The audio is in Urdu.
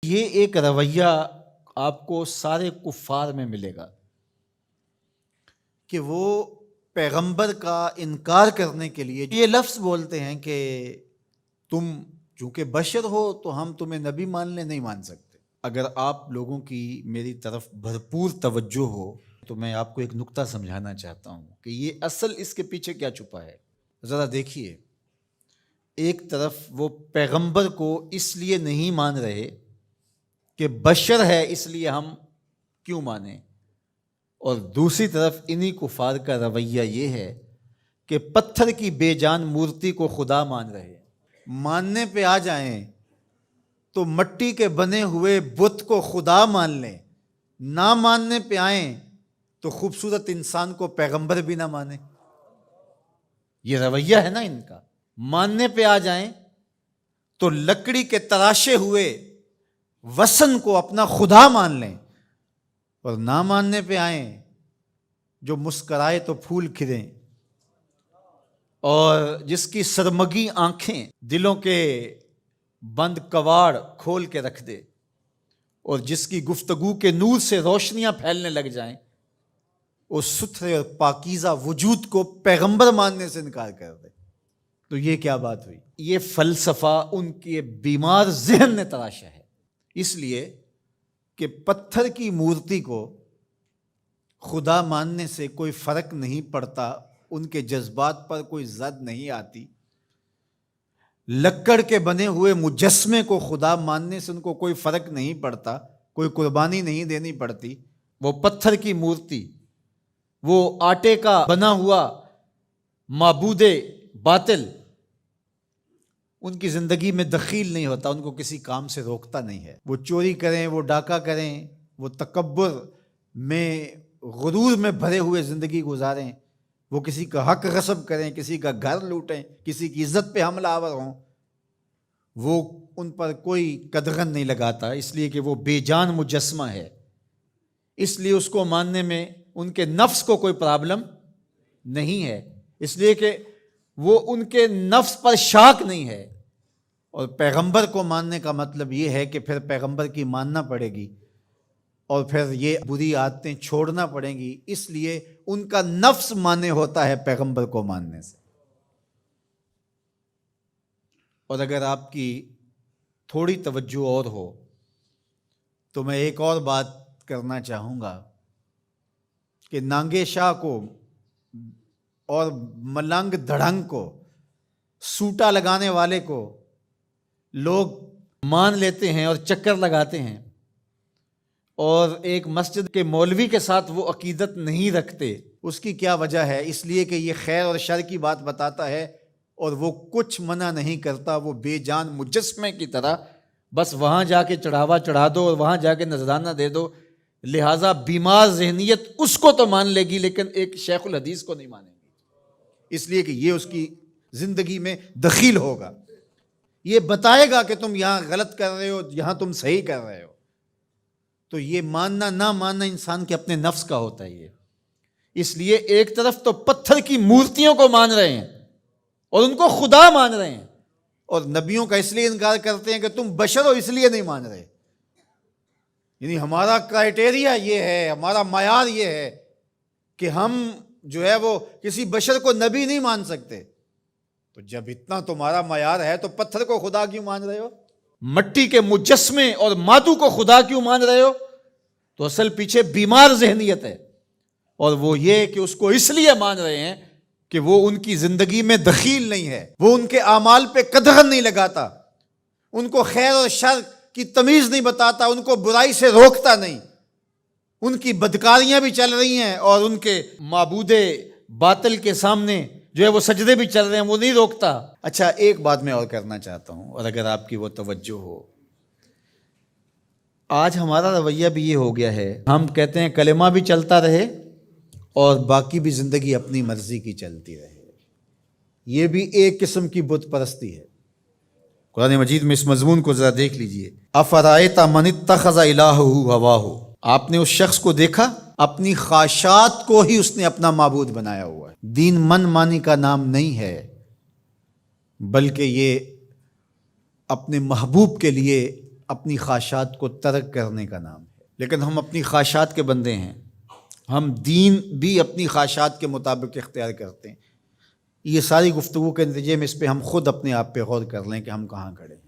یہ ایک رویہ آپ کو سارے کفار میں ملے گا کہ وہ پیغمبر کا انکار کرنے کے لیے یہ لفظ بولتے ہیں کہ تم چونکہ بشر ہو تو ہم تمہیں نبی مان لیں، نہیں مان سکتے۔ اگر آپ لوگوں کی میری طرف بھرپور توجہ ہو تو میں آپ کو ایک نکتہ سمجھانا چاہتا ہوں کہ یہ اصل اس کے پیچھے کیا چھپا ہے۔ ذرا دیکھیے، ایک طرف وہ پیغمبر کو اس لیے نہیں مان رہے کہ بشر ہے اس لیے ہم کیوں مانیں، اور دوسری طرف انہی کفار کا رویہ یہ ہے کہ پتھر کی بے جان مورتی کو خدا مان رہے ہیں۔ ماننے پہ آ جائیں تو مٹی کے بنے ہوئے بت کو خدا مان لیں، نہ ماننے پہ آئیں تو خوبصورت انسان کو پیغمبر بھی نہ مانیں۔ یہ رویہ ہے نا ان کا۔ ماننے پہ آ جائیں تو لکڑی کے تراشے ہوئے وثن کو اپنا خدا مان لیں، اور نہ ماننے پہ آئیں جو مسکرائے تو پھول کھلیں، اور جس کی سرمگی آنکھیں دلوں کے بند کواڑ کھول کے رکھ دے، اور جس کی گفتگو کے نور سے روشنیاں پھیلنے لگ جائیں، اس ستھرے اور پاکیزہ وجود کو پیغمبر ماننے سے انکار کر دے۔ تو یہ کیا بات ہوئی؟ یہ فلسفہ ان کے بیمار ذہن نے تراشا ہے، اس لیے کہ پتھر کی مورتی کو خدا ماننے سے کوئی فرق نہیں پڑتا، ان کے جذبات پر کوئی زد نہیں آتی۔ لکڑ کے بنے ہوئے مجسمے کو خدا ماننے سے ان کو کوئی فرق نہیں پڑتا، کوئی قربانی نہیں دینی پڑتی۔ وہ پتھر کی مورتی، وہ آٹے کا بنا ہوا معبود باطل ان کی زندگی میں دخیل نہیں ہوتا، ان کو کسی کام سے روکتا نہیں ہے۔ وہ چوری کریں، وہ ڈاکہ کریں، وہ تکبر میں غرور میں بھرے ہوئے زندگی گزاریں، وہ کسی کا حق غصب کریں، کسی کا گھر لوٹیں، کسی کی عزت پہ حملہ آور ہوں، وہ ان پر کوئی قدغن نہیں لگاتا، اس لیے کہ وہ بے جان مجسمہ ہے۔ اس لیے اس کو ماننے میں ان کے نفس کو کوئی پرابلم نہیں ہے، اس لیے کہ وہ ان کے نفس پر شاک نہیں ہے۔ اور پیغمبر کو ماننے کا مطلب یہ ہے کہ پھر پیغمبر کی ماننا پڑے گی، اور پھر یہ بری عادتیں چھوڑنا پڑیں گی، اس لیے ان کا نفس مانے ہوتا ہے پیغمبر کو ماننے سے۔ اور اگر آپ کی تھوڑی توجہ اور ہو تو میں ایک اور بات کرنا چاہوں گا کہ نانگے شاہ کو اور ملنگ دھڑنگ کو، سوٹا لگانے والے کو لوگ مان لیتے ہیں اور چکر لگاتے ہیں، اور ایک مسجد کے مولوی کے ساتھ وہ عقیدت نہیں رکھتے۔ اس کی کیا وجہ ہے؟ اس لیے کہ یہ خیر اور شر کی بات بتاتا ہے، اور وہ کچھ منع نہیں کرتا، وہ بے جان مجسمے کی طرح بس وہاں جا کے چڑھاوا چڑھا دو اور وہاں جا کے نذرانہ دے دو، لہٰذا بیمار ذہنیت اس کو تو مان لے گی لیکن ایک شیخ الحدیث کو نہیں مانے گی، اس لیے کہ یہ اس کی زندگی میں دخیل ہوگا، یہ بتائے گا کہ تم یہاں غلط کر رہے ہو، یہاں تم صحیح کر رہے ہو۔ تو یہ ماننا نہ ماننا انسان کے اپنے نفس کا ہوتا ہے یہ۔ اس لیے ایک طرف تو پتھر کی مورتیوں کو مان رہے ہیں اور ان کو خدا مان رہے ہیں، اور نبیوں کا اس لیے انکار کرتے ہیں کہ تم بشر ہو اس لیے نہیں مان رہے، یعنی ہمارا کرائٹیریا یہ ہے، ہمارا معیار یہ ہے کہ ہم جو ہے وہ کسی بشر کو نبی نہیں مان سکتے۔ تو جب اتنا تمہارا معیار ہے تو پتھر کو خدا کیوں مان رہے ہو؟ مٹی کے مجسمے اور مادو کو خدا کیوں مان رہے ہو؟ تو اصل پیچھے بیمار ذہنیت ہے، اور وہ یہ کہ اس کو اس لیے مان رہے ہیں کہ وہ ان کی زندگی میں دخیل نہیں ہے، وہ ان کے اعمال پہ قدغن نہیں لگاتا، ان کو خیر اور شر کی تمیز نہیں بتاتا، ان کو برائی سے روکتا نہیں، ان کی بدکاریاں بھی چل رہی ہیں اور ان کے معبود باطل کے سامنے جو ہے وہ سجدے بھی چل رہے ہیں، وہ نہیں روکتا۔ اچھا، ایک بات میں اور کرنا چاہتا ہوں، اور اگر آپ کی وہ توجہ ہو، آج ہمارا رویہ بھی یہ ہو گیا ہے، ہم کہتے ہیں کلمہ بھی چلتا رہے اور باقی بھی زندگی اپنی مرضی کی چلتی رہے۔ یہ بھی ایک قسم کی بت پرستی ہے۔ قرآن مجید میں اس مضمون کو ذرا دیکھ لیجئے۔ افرأیت من اتخذ الہہ ہواہ، آپ نے اس شخص کو دیکھا اپنی خواہشات کو ہی اس نے اپنا معبود بنایا ہوا ہے۔ دین من مانی کا نام نہیں ہے، بلکہ یہ اپنے محبوب کے لیے اپنی خواہشات کو ترک کرنے کا نام ہے، لیکن ہم اپنی خواہشات کے بندے ہیں، ہم دین بھی اپنی خواہشات کے مطابق اختیار کرتے ہیں۔ یہ ساری گفتگو کے نتیجے میں اس پہ ہم خود اپنے آپ پہ غور کر لیں کہ ہم کہاں کھڑے ہیں۔